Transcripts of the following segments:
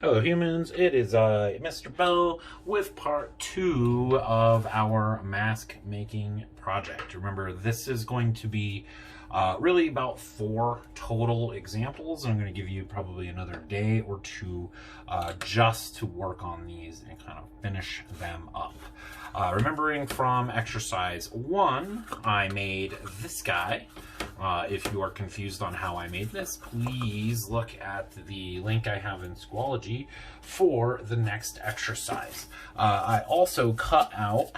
Hello humans, it is Mr. Bo with part 2 of our mask making project. Remember, this is going to be really about 4 total examples, and I'm going to give you probably another day or two just to work on these and kind of finish them up. Remembering from exercise 1, I made this guy. If you are confused on how I made this, please look at the link I have in Schoology for the next exercise. I also cut out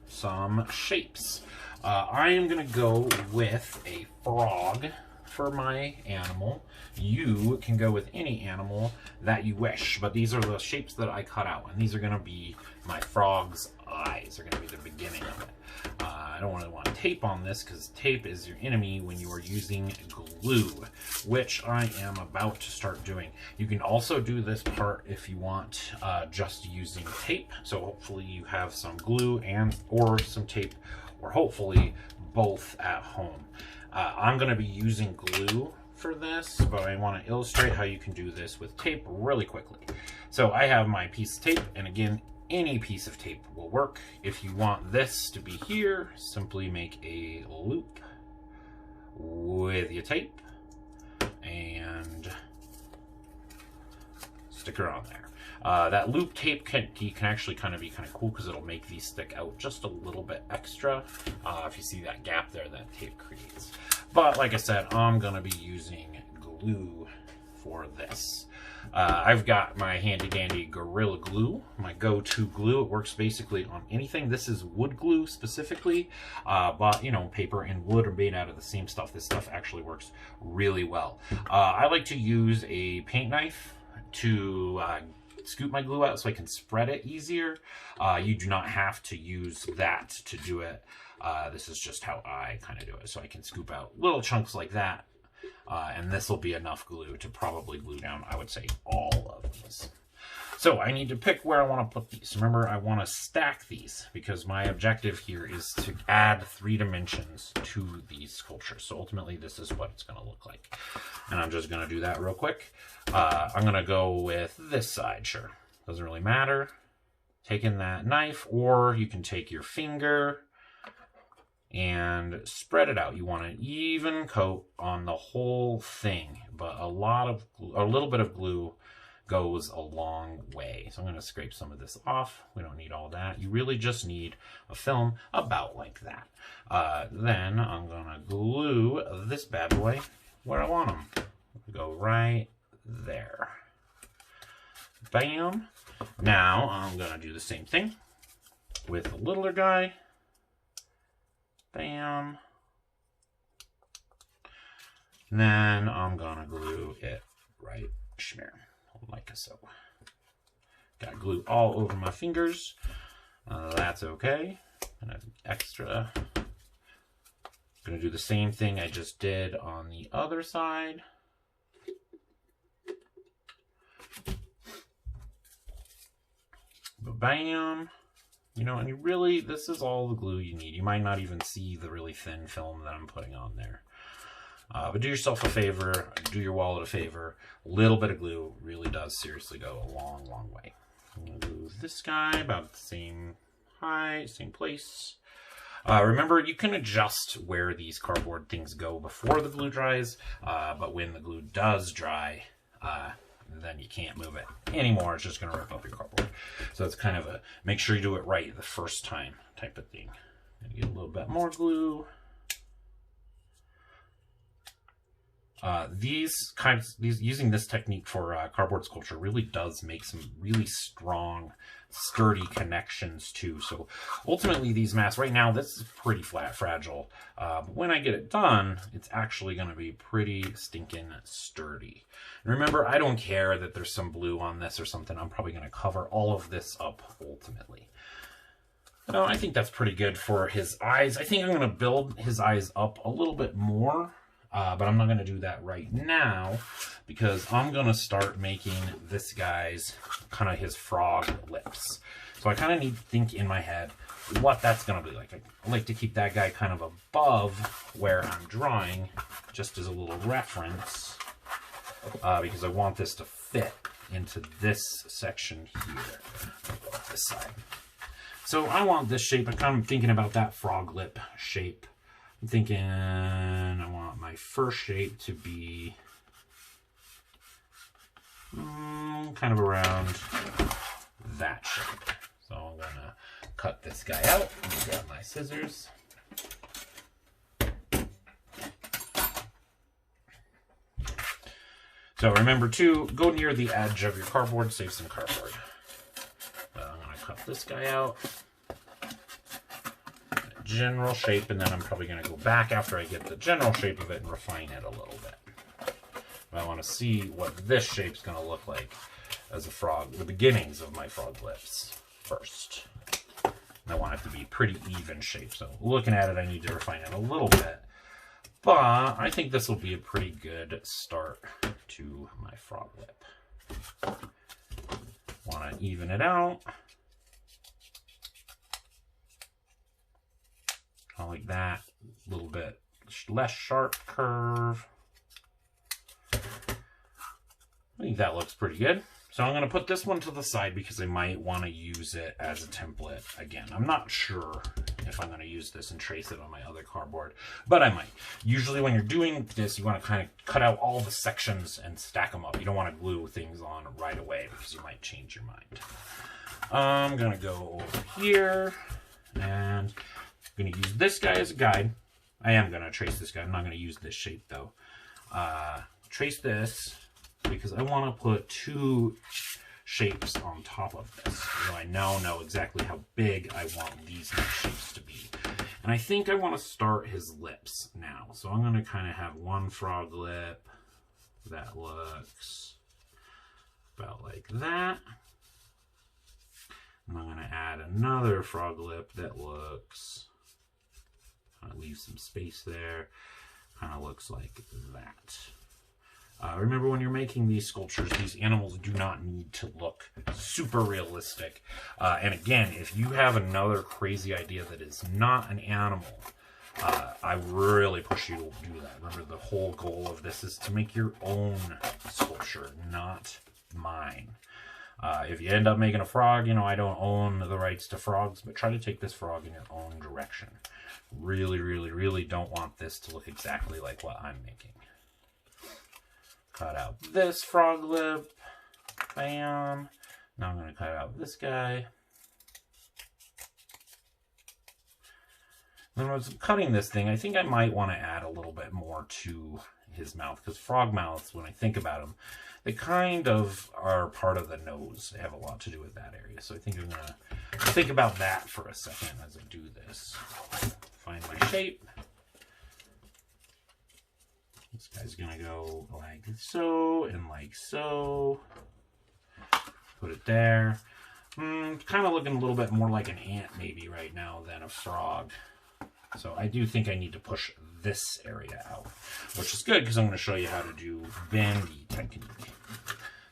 some shapes. I am going to go with a frog for my animal. You can go with any animal that you wish, but these are the shapes that I cut out, and these are going to be my frog's eyes. They're going to be the beginning of it. I don't really want tape on this because tape is your enemy when you are using glue, which I am about to start doing. You can also do this part if you want just using tape. So hopefully you have some glue and or some tape, or hopefully both at home. I'm going to be using glue for this, but I want to illustrate how you can do this with tape really quickly. So I have my piece of tape, and again, any piece of tape will work. If you want this to be here, simply make a loop with your tape and stick it on there. That loop tape can actually kind of be cool because it'll make these stick out just a little bit extra. If you see that gap there that tape creates. But like I said, I'm gonna be using glue for this. I've got my handy dandy Gorilla Glue, my go-to glue. It works basically on anything. This is wood glue specifically, but you know, paper and wood are made out of the same stuff. This stuff actually works really well. I like to use a paint knife to scoop my glue out so I can spread it easier. You do not have to use that to do it. This is just how I kind of do it. So I can scoop out little chunks like that. And this will be enough glue to probably glue down, I would say, all of these. So I need to pick where I want to put these. Remember, I want to stack these because my objective here is to add 3 dimensions to these sculptures. So ultimately, this is what it's going to look like. And I'm just going to do that real quick. I'm going to go with this side, sure. Doesn't really matter. Taking that knife, or you can take your finger and spread it out. You want an even coat on the whole thing, but a little bit of glue goes a long way. So I'm going to scrape some of this off. We don't need all that. You really just need a film about like that. Then I'm going to glue this bad boy where I want them. Go right there. Bam. Now I'm going to do the same thing with the littler guy. Bam. And then I'm gonna glue it right here, like so. Got glue all over my fingers. That's okay. And I have extra. Gonna do the same thing I just did on the other side. Bam. You know, and you really, this is all the glue you need. You might not even see the really thin film that I'm putting on there. But do yourself a favor, do your wallet a favor. A little bit of glue really does seriously go a long, long way. I'm going to glue this guy about the same height, same place. Remember, you can adjust where these cardboard things go before the glue dries, but when the glue does dry, then you can't move it anymore. It's just going to rip up your cardboard. So it's kind of a make sure you do it right the first time type of thing. Get a little bit more glue. Using this technique for cardboard sculpture really does make some really strong, sturdy connections too. So ultimately these masks, right now this is pretty fragile, but when I get it done, it's actually going to be pretty stinking sturdy. And remember, I don't care that there's some blue on this or something. I'm probably going to cover all of this up ultimately. So I think that's pretty good for his eyes. I think I'm going to build his eyes up a little bit more. But I'm not going to do that right now because I'm going to start making this guy's kind of his frog lips. So I kind of need to think in my head what that's going to be like. I like to keep that guy kind of above where I'm drawing just as a little reference because I want this to fit into this section here, this side. So I want this shape. I'm kind of thinking about that frog lip shape. I'm thinking I want my first shape to be kind of around that shape. So I'm gonna cut this guy out. Let me grab my scissors. So remember to go near the edge of your cardboard, save some cardboard. I'm gonna cut this guy out. General shape, and then I'm probably gonna go back after I get the general shape of it and refine it a little bit. But I want to see what this shape's gonna look like as a frog, the beginnings of my frog lips first. And I want it to be pretty even shape. So looking at it, I need to refine it a little bit. But I think this will be a pretty good start to my frog lip. Want to even it out. I like that. A little bit less sharp curve. I think that looks pretty good. So I'm going to put this one to the side because I might want to use it as a template again. I'm not sure if I'm going to use this and trace it on my other cardboard, but I might. Usually when you're doing this, you want to kind of cut out all the sections and stack them up. You don't want to glue things on right away because you might change your mind. I'm going to go over here and I'm going to use this guy as a guide. I am going to trace this guy. I'm not going to use this shape though. Trace this because I want to put two shapes on top of this. So I now know exactly how big I want these next shapes to be. And I think I want to start his lips now. So I'm going to kind of have one frog lip that looks about like that. And I'm going to add another frog lip that looks, kind of leave some space there, kind of looks like that. Remember, when you're making these sculptures, these animals do not need to look super realistic. And again, if you have another crazy idea that is not an animal, I really push you to do that. Remember, the whole goal of this is to make your own sculpture, not mine. If you end up making a frog, you know, I don't own the rights to frogs, but try to take this frog in your own direction. Really, really, really don't want this to look exactly like what I'm making. Cut out this frog lip. Bam. Now I'm going to cut out this guy. When I was cutting this thing, I think I might want to add a little bit more to his mouth, because frog mouths, when I think about them, they kind of are part of the nose. They have a lot to do with that area. So I think I'm going to think about that for a second as I do this. Find my shape. This guy's going to go like so and like so. Put it there. Kind of looking a little bit more like an ant maybe right now than a frog. So I do think I need to push this area out, which is good because I'm going to show you how to do bendy technique.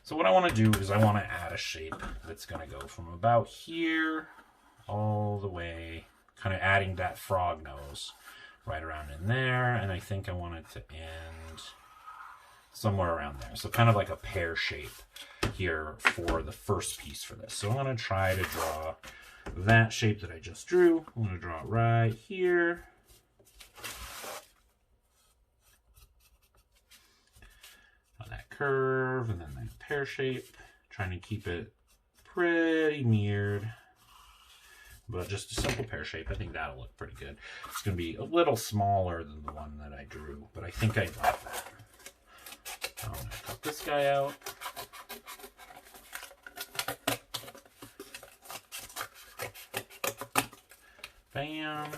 So what I want to do is I want to add a shape that's going to go from about here all the way, kind of adding that frog nose right around in there, and I think I want it to end somewhere around there. So kind of like a pear shape here for the first piece for this. So I'm going to try to draw that shape that I just drew. I'm going to draw it right here. On that curve, and then that pear shape. Trying to keep it pretty mirrored. But just a simple pear shape. I think that'll look pretty good. It's going to be a little smaller than the one that I drew, but I think I got that. I'm going to cut this guy out. Bam.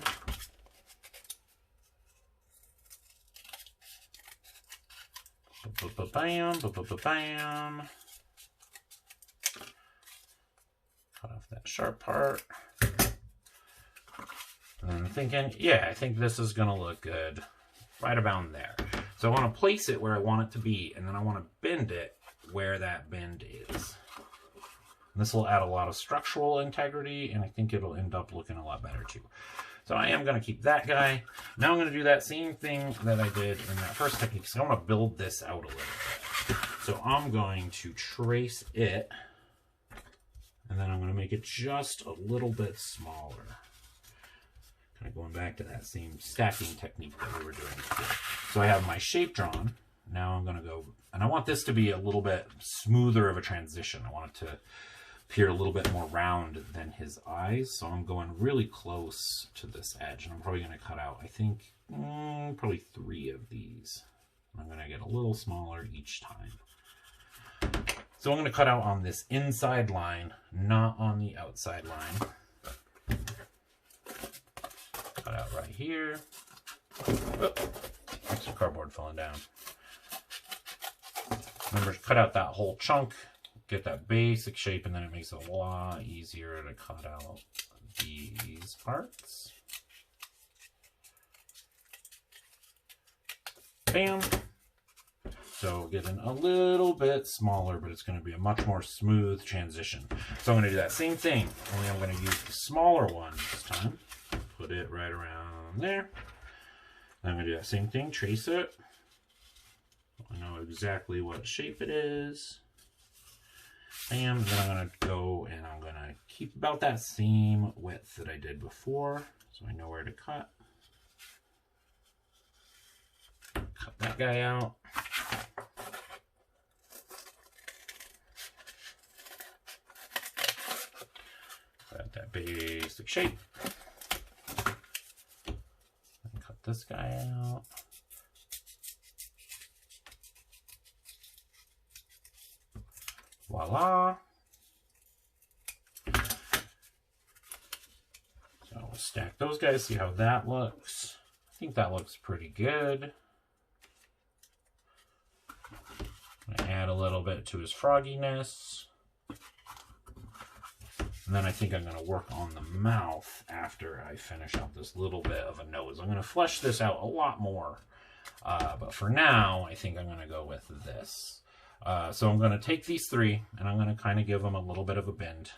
Bam, bam. Cut off that sharp part. And I'm thinking, yeah, I think this is going to look good right about there. So I want to place it where I want it to be, and then I want to bend it where that bend is. And this will add a lot of structural integrity, and I think it'll end up looking a lot better too. So I am going to keep that guy. Now I'm going to do that same thing that I did in that first technique. So I want to build this out a little bit. So I'm going to trace it, and then I'm going to make it just a little bit smaller. Kind of going back to that same stacking technique that we were doing before. So I have my shape drawn. Now I'm going to go, and I want this to be a little bit smoother of a transition. I want it to appear a little bit more round than his eyes. So I'm going really close to this edge, and I'm probably going to cut out, I think, probably 3 of these. I'm going to get a little smaller each time. So I'm going to cut out on this inside line, not on the outside line. Cut out right here. Oh, extra cardboard falling down. Remember to cut out that whole chunk, get that basic shape, and then it makes it a lot easier to cut out these parts. Bam. So getting a little bit smaller, but it's going to be a much more smooth transition. So I'm going to do that same thing, only I'm going to use the smaller one this time. Put it right around there. Then I'm going to do that same thing, trace it. I know exactly what shape it is. And then I'm going to go and I'm going to keep about that same width that I did before, so I know where to cut. Cut that guy out. Cut that basic shape. And cut this guy out. Voila. So we'll stack those guys, see how that looks. I think that looks pretty good. I'm gonna add a little bit to his frogginess. And then I think I'm going to work on the mouth after I finish out this little bit of a nose. I'm going to flesh this out a lot more. But for now, I think I'm going to go with this. So I'm going to take these 3 and I'm going to kind of give them a little bit of a bend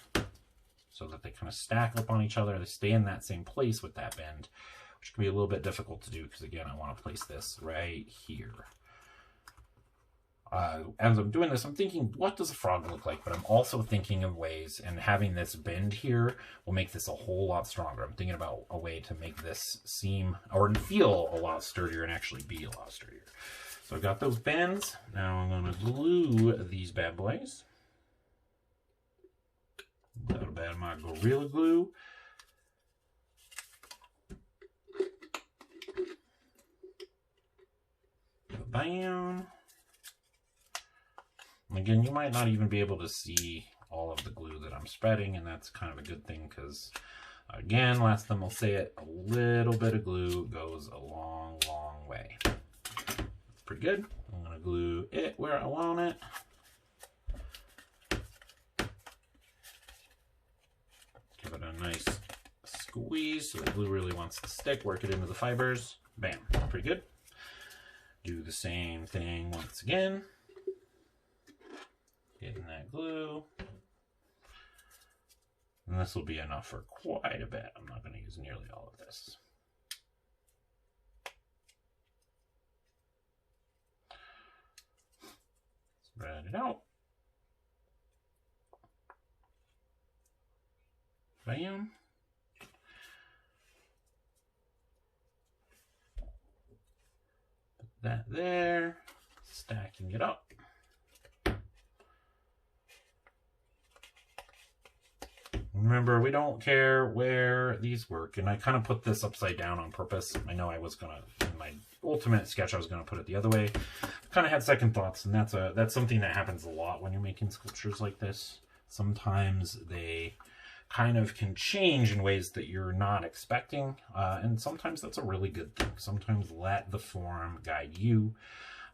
so that they kind of stack up on each other. They stay in that same place with that bend, which can be a little bit difficult to do because, again, I want to place this right here. As I'm doing this, I'm thinking, what does a frog look like? But I'm also thinking of ways, and having this bend here will make this a whole lot stronger. I'm thinking about a way to make this seem or feel a lot sturdier and actually be a lot sturdier. So I've got those bends. Now I'm going to glue these bad boys. A little bit of my Gorilla Glue. Bam. Again, you might not even be able to see all of the glue that I'm spreading, and that's kind of a good thing because, again, last time I'll say it, a little bit of glue goes a long, long way. That's pretty good. I'm going to glue it where I want it. Give it a nice squeeze so the glue really wants to stick. Work it into the fibers. Bam. Pretty good. Do the same thing once again. Getting that glue. And this will be enough for quite a bit. I'm not going to use nearly all of this. Spread it out. Bam. Put that there. Stacking it up. Remember, we don't care where these work, and I kind of put this upside down on purpose. I know I was gonna, in my ultimate sketch, I was gonna put it the other way. Kind of had second thoughts, and that's something that happens a lot when you're making sculptures like this. Sometimes they kind of can change in ways that you're not expecting, and sometimes that's a really good thing. Sometimes let the form guide you,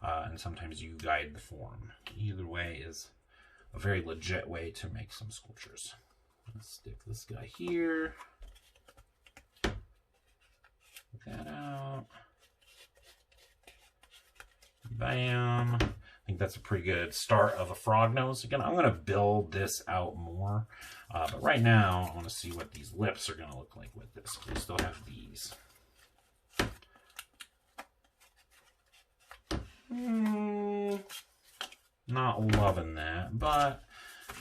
and sometimes you guide the form. Either way is a very legit way to make some sculptures. Let's stick this guy here. Take that out. Bam. I think that's a pretty good start of a frog nose. Again, I'm going to build this out more. But right now, I want to see what these lips are going to look like with this. We still have these. Not loving that, but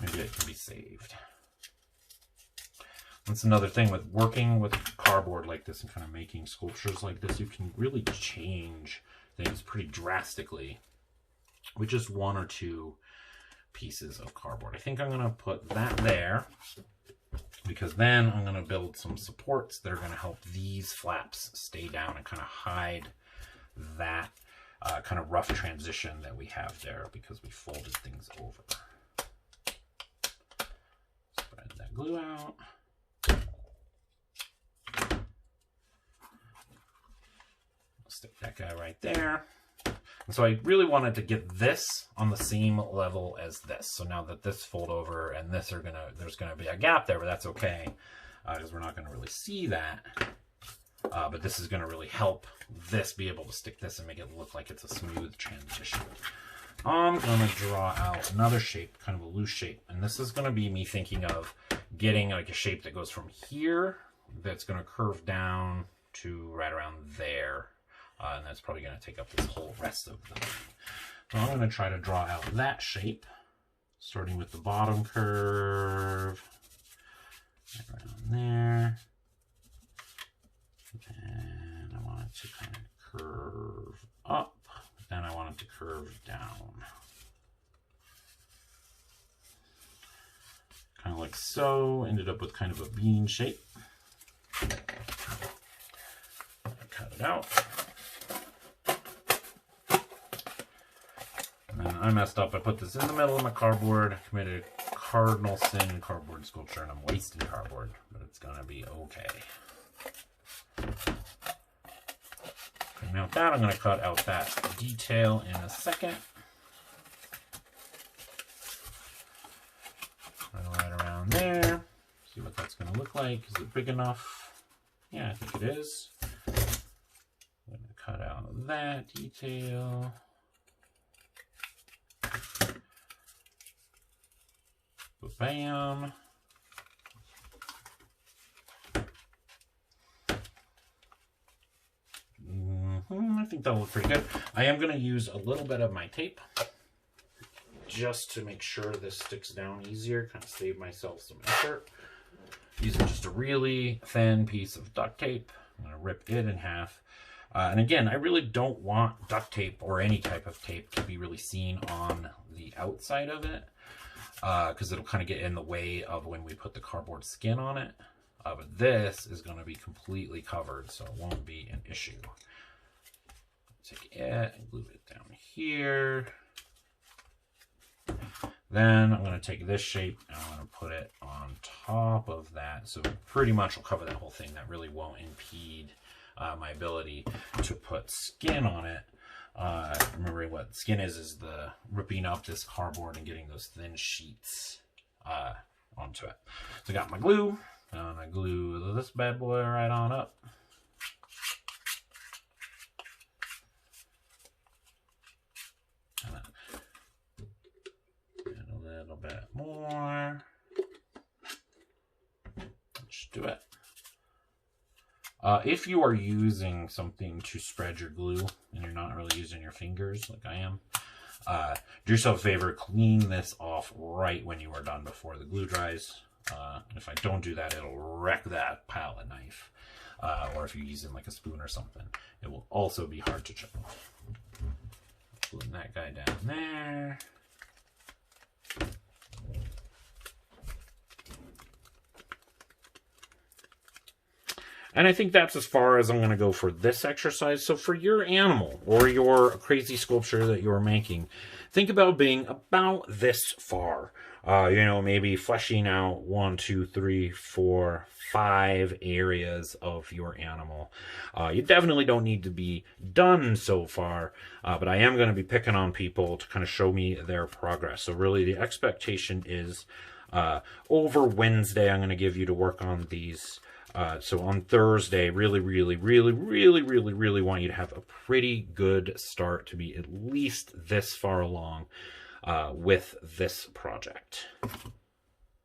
maybe it can be saved. That's another thing with working with cardboard like this and kind of making sculptures like this. You can really change things pretty drastically with just one or two pieces of cardboard. I think I'm going to put that there, because then I'm going to build some supports that are going to help these flaps stay down and kind of hide that kind of rough transition that we have there because we folded things over. Spread that glue out. Stick that guy right there. And so I really wanted to get this on the same level as this. So now that this fold over and this are there's gonna be a gap there, but that's okay, because we're not gonna really see that. But this is gonna really help this be able to stick this and make it look like it's a smooth transition. I'm gonna draw out another shape, kind of a loose shape. And this is gonna be me thinking of getting like a shape that goes from here, that's gonna curve down to right around there. And that's probably going to take up this whole rest of the thing. So I'm going to try to draw out that shape, starting with the bottom curve, right around there. And I want it to kind of curve up, then I want it to curve down. Kind of like so, ended up with kind of a bean shape. Cut it out. I messed up. I put this in the middle of my cardboard. I committed a cardinal sin in cardboard sculpture, and I'm wasting cardboard, but it's gonna be okay. Okay, now with that, I'm gonna cut out that detail in a second. Right around there. See what that's gonna look like. Is it big enough? Yeah, I think it is. I'm gonna cut out that detail. Bam. I think that'll look pretty good. I am going to use a little bit of my tape just to make sure this sticks down easier, kind of save myself some effort. Using just a really thin piece of duct tape. I'm going to rip it in half. And again, I really don't want duct tape or any type of tape to be really seen on the outside of it. Because it'll kind of get in the way of when we put the cardboard skin on it. But this is going to be completely covered, so it won't be an issue. Take it and glue it down here. Then I'm going to take this shape and I'm going to put it on top of that. So pretty much will cover that whole thing. That really won't impede my ability to put skin on it. Remembering what skin is the ripping up this cardboard and getting those thin sheets onto it. So I got my glue, and I glue this bad boy right on up. And a little bit more. Just do it. If you are using something to spread your glue and you're not really using your fingers like I am, do yourself a favor, clean this off right when you are done before the glue dries. If I don't do that, it'll wreck that palette knife. Or if you're using like a spoon or something, it will also be hard to chip off. Gluing that guy down there. And I think that's as far as I'm going to go for this exercise. So for your animal or your crazy sculpture that you're making, think about being about this far. You know, maybe fleshing out 1, 2, 3, 4, 5 areas of your animal. You definitely don't need to be done so far, but I am going to be picking on people to kind of show me their progress. So really the expectation is over Wednesday, I'm going to give you to work on these. So on Thursday, really want you to have a pretty good start to be at least this far along with this project.